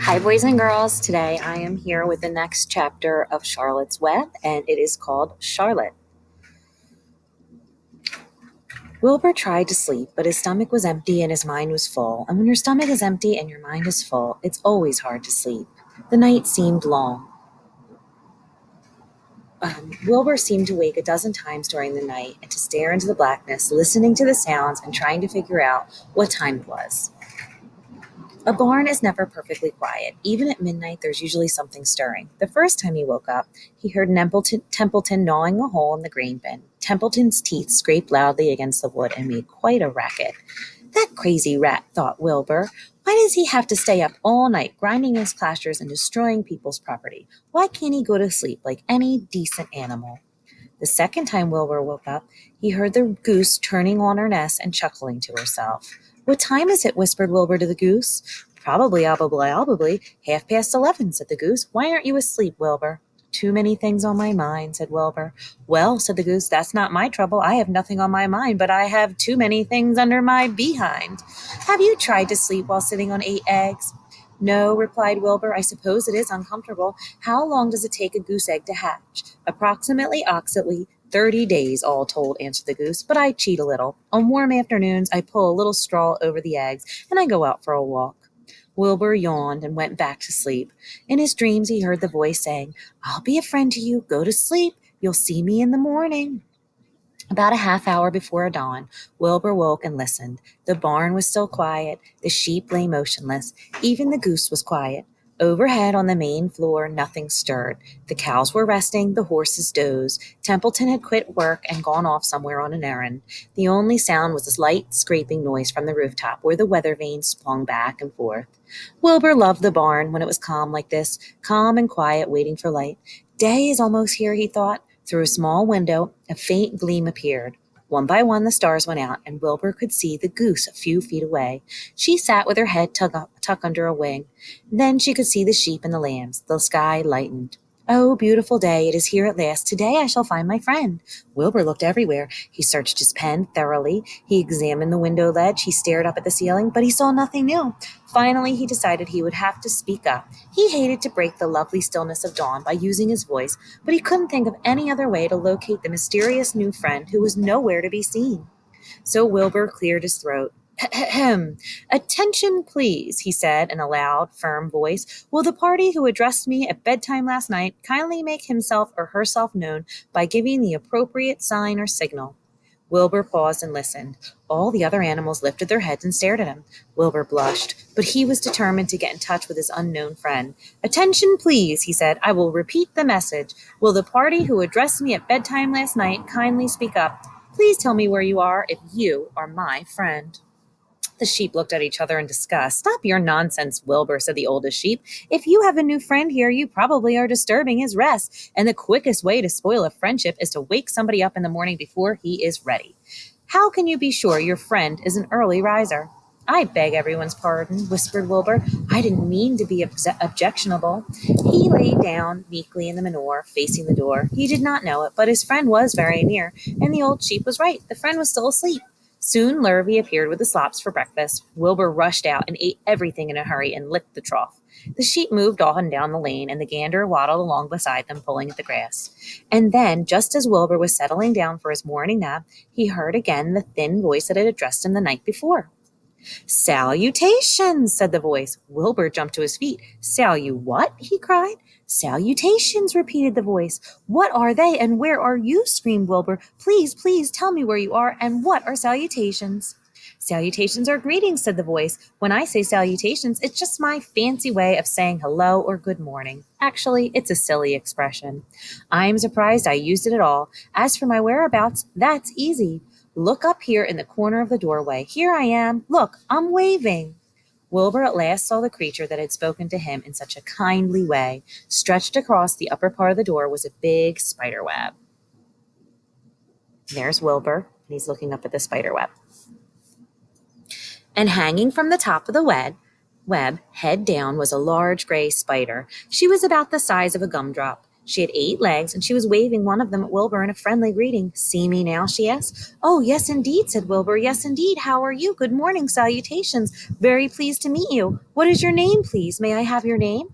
Hi, boys and girls. Today I am here with the next chapter of Charlotte's Web, and it is called Charlotte. Wilbur tried to sleep, but his stomach was empty and his mind was full. And when your stomach is empty and your mind is full, it's always hard to sleep. The night seemed long. Wilbur seemed to wake a dozen times during the night and to stare into the blackness, listening to the sounds and trying to figure out what time it was. A barn is never perfectly quiet. Even at midnight, there's usually something stirring. The first time he woke up, he heard Templeton gnawing a hole in the grain bin. Templeton's teeth scraped loudly against the wood and made quite a racket. That crazy rat, thought Wilbur. Why does he have to stay up all night, grinding his clashers and destroying people's property? Why can't he go to sleep like any decent animal? The second time Wilbur woke up, he heard the goose turning on her nest and chuckling to herself. "What time is it?" whispered Wilbur to the goose. Probably, 11:30, said the goose. "Why aren't you asleep, Wilbur?" "Too many things on my mind," said Wilbur. "Well," said the goose, "that's not my trouble. I have nothing on my mind, but I have too many things under my behind. Have you tried to sleep while sitting on 8 eggs?" "No," replied Wilbur. "I suppose it is uncomfortable. How long does it take a goose egg to hatch?" Approximately 30 days, all told," answered the goose, "but I cheat a little. On warm afternoons, I pull a little straw over the eggs, and I go out for a walk." Wilbur yawned and went back to sleep. In his dreams, he heard the voice saying, "I'll be a friend to you. Go to sleep. You'll see me in the morning." About a half hour before dawn, Wilbur woke and listened. The barn was still quiet. The sheep lay motionless. Even the goose was quiet. Overhead on the main floor, nothing stirred. The cows were resting, the horses dozed. Templeton had quit work and gone off somewhere on an errand. The only sound was a light scraping noise from the rooftop where the weather vanes swung back and forth. Wilbur loved the barn when it was calm like this, calm and quiet, waiting for light. Day is almost here, he thought. Through a small window, a faint gleam appeared. One by one, the stars went out, and Wilbur could see the goose a few feet away. She sat with her head tucked under a wing. Then she could see the sheep and the lambs. The sky lightened. "Oh, beautiful day. It is here at last. Today I shall find my friend." Wilbur looked everywhere. He searched his pen thoroughly. He examined the window ledge. He stared up at the ceiling, but he saw nothing new. Finally, he decided he would have to speak up. He hated to break the lovely stillness of dawn by using his voice, but he couldn't think of any other way to locate the mysterious new friend who was nowhere to be seen. So Wilbur cleared his throat. "Ahem. Attention, please," he said in a loud, firm voice. "Will the party who addressed me at bedtime last night kindly make himself or herself known by giving the appropriate sign or signal?" Wilbur paused and listened. All the other animals lifted their heads and stared at him. Wilbur blushed, but he was determined to get in touch with his unknown friend. "Attention, please," he said. "I will repeat the message. Will the party who addressed me at bedtime last night kindly speak up? Please tell me where you are if you are my friend." The sheep looked at each other in disgust. "Stop your nonsense, Wilbur," said the oldest sheep. "If you have a new friend here, you probably are disturbing his rest, and the quickest way to spoil a friendship is to wake somebody up in the morning before he is ready. How can you be sure your friend is an early riser?" "I beg everyone's pardon," whispered Wilbur. "I didn't mean to be objectionable." He lay down meekly in the manure, facing the door. He did not know it, but his friend was very near, and the old sheep was right. The friend was still asleep. Soon Lurvy appeared with the slops for breakfast. Wilbur rushed out and ate everything in a hurry and licked the trough. The sheep moved on down the lane, and the gander waddled along beside them, pulling at the grass. And then, just as Wilbur was settling down for his morning nap, he heard again the thin voice that had addressed him the night before. "Salutations," said the voice. Wilbur jumped to his feet. What?" he cried. "Salutations," repeated the voice. "What are they, and where are you?" screamed Wilbur. "Please, please tell me where you are, and what are salutations?" "Salutations are greetings," said the voice. "When I say salutations, it's just my fancy way of saying hello or good morning. Actually, it's a silly expression. I'm surprised I used it at all. As for my whereabouts, that's easy. Look up here in the corner of the doorway. Here I am. Look, I'm waving." Wilbur at last saw the creature that had spoken to him in such a kindly way. Stretched across the upper part of the door was a big spider web. There's Wilbur, and he's looking up at the spider web. And hanging from the top of the web, head down, was a large gray spider. She was about the size of a gumdrop. She had 8 legs, and she was waving one of them at Wilbur in a friendly greeting. "See me now?" she asked. "Oh, yes, indeed," said Wilbur. "Yes, indeed. How are you? Good morning. Salutations. Very pleased to meet you. What is your name, please? May I have your name?"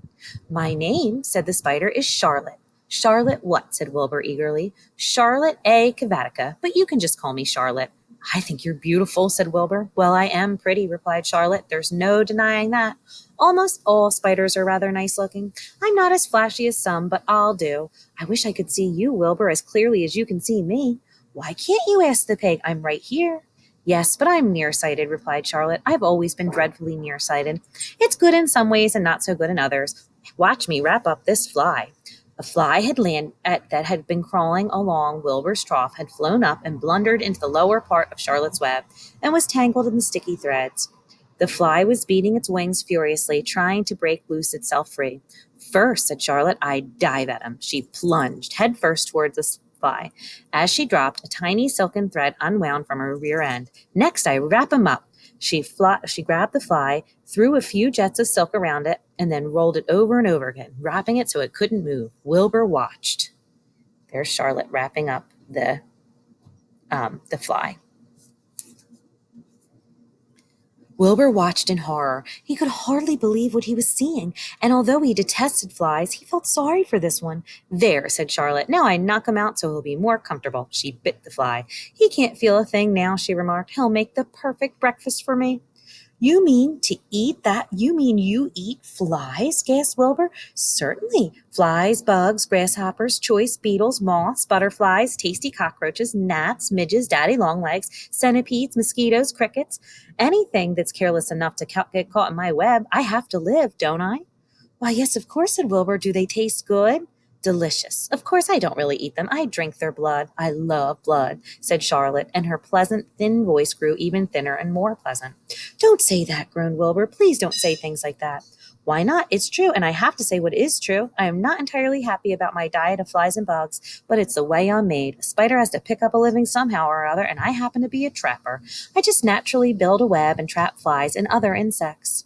"My name," said the spider, "is Charlotte." "Charlotte what?" said Wilbur eagerly. "Charlotte A. Cavatica, but you can just call me Charlotte." "I think you're beautiful," said Wilbur. "Well, I am pretty," replied Charlotte. "There's no denying that. Almost all spiders are rather nice looking. I'm not as flashy as some, but I'll do. I wish I could see you, Wilbur, as clearly as you can see me." "Why can't you?" asked the pig. "I'm right here." "Yes, but I'm nearsighted," replied Charlotte. "I've always been dreadfully nearsighted. It's good in some ways and not so good in others. Watch me wrap up this fly." A fly that had been crawling along Wilbur's trough had flown up and blundered into the lower part of Charlotte's web and was tangled in the sticky threads. The fly was beating its wings furiously, trying to break loose itself free. "First," said Charlotte, "I'd dive at him." She plunged headfirst towards the fly. As she dropped, a tiny silken thread unwound from her rear end. "Next, I wrap him up." She grabbed the fly, threw a few jets of silk around it, and then rolled it over and over again, wrapping it so it couldn't move. Wilbur watched. There's Charlotte wrapping up the fly. Wilbur watched in horror. He could hardly believe what he was seeing, and although he detested flies, he felt sorry for this one. "There," said Charlotte. "Now I knock him out so he'll be more comfortable." She bit the fly. "He can't feel a thing now," she remarked. "He'll make the perfect breakfast for me." "You mean to eat that? You mean you eat flies?" gasped Wilbur. "Certainly. Flies, bugs, grasshoppers, choice beetles, moths, butterflies, tasty cockroaches, gnats, midges, daddy longlegs, centipedes, mosquitoes, crickets. Anything that's careless enough to get caught in my web. I have to live, don't I?" "Why, yes, of course," said Wilbur. "Do they taste good?" "Delicious. Of course I don't really eat them. I drink their blood." "I love blood," said Charlotte, and her pleasant, thin voice grew even thinner and more pleasant. "Don't say that," groaned Wilbur. "Please don't say things like that." "Why not? It's true, and I have to say what is true. I am not entirely happy about my diet of flies and bugs, but it's the way I'm made. A spider has to pick up a living somehow or other, and I happen to be a trapper. I just naturally build a web and trap flies and other insects.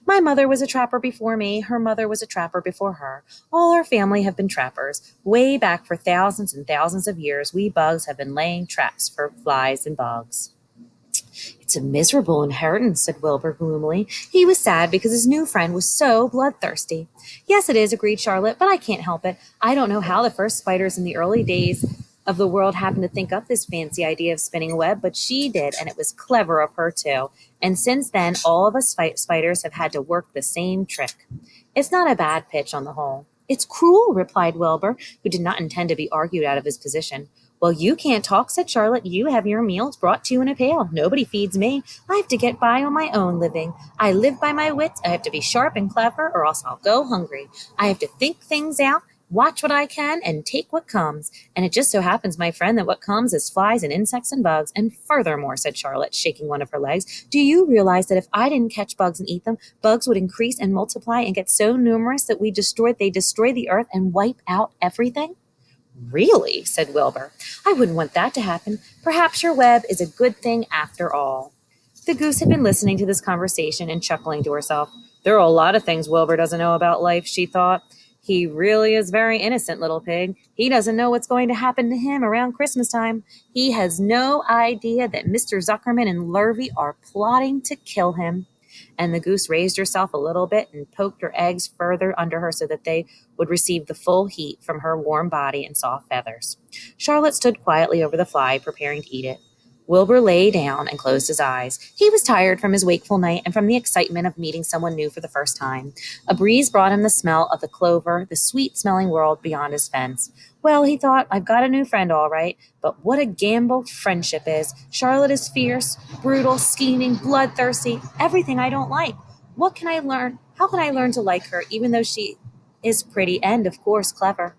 My mother was a trapper before me. Her mother was a trapper before her. All our family have been trappers. Way back for thousands and thousands of years, we bugs have been laying traps for flies and bugs." "It's a miserable inheritance," said Wilbur gloomily. He was sad because his new friend was so bloodthirsty. "Yes, it is," agreed Charlotte, "but I can't help it. I don't know how the first spiders in the early days of the world happened to think up this fancy idea of spinning a web, but she did, and it was clever of her too. And since then, all of us spiders have had to work the same trick. It's not a bad pitch on the whole." "It's cruel," replied Wilbur, who did not intend to be argued out of his position. "Well, you can't talk," said Charlotte. "You have your meals brought to you in a pail. Nobody feeds me. I have to get by on my own living. I live by my wits. I have to be sharp and clever, or else I'll go hungry. I have to think things out, watch what I can, and take what comes. And it just so happens, my friend, that what comes is flies and insects and bugs. And furthermore," said Charlotte, shaking one of her legs, "do you realize that if I didn't catch bugs and eat them, bugs would increase and multiply and get so numerous that they destroy the earth and wipe out everything?" "Really?" said Wilbur. "I wouldn't want that to happen. Perhaps your web is a good thing after all." The goose had been listening to this conversation and chuckling to herself. "There are a lot of things Wilbur doesn't know about life," she thought. "He really is very innocent, little pig. He doesn't know what's going to happen to him around Christmas time. He has no idea that Mr. Zuckerman and Lurvy are plotting to kill him." And the goose raised herself a little bit and poked her eggs further under her so that they would receive the full heat from her warm body and soft feathers. Charlotte stood quietly over the fly, preparing to eat it. Wilbur lay down and closed his eyes. He was tired from his wakeful night and from the excitement of meeting someone new for the first time. A breeze brought him the smell of the clover, the sweet-smelling world beyond his fence. "Well," he thought, "I've got a new friend all right, but what a gamble friendship is. Charlotte is fierce, brutal, scheming, bloodthirsty, everything I don't like. What can I learn? How can I learn to like her, even though she is pretty and, of course, clever?"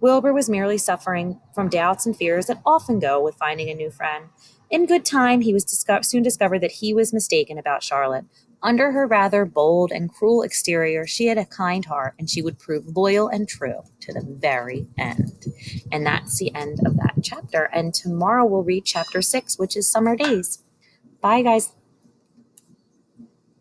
Wilbur was merely suffering from doubts and fears that often go with finding a new friend. In good time, he was soon discovered that he was mistaken about Charlotte. Under her rather bold and cruel exterior, she had a kind heart, and she would prove loyal and true to the very end. And that's the end of that chapter. And tomorrow we'll read chapter 6, which is Summer Days. Bye, guys.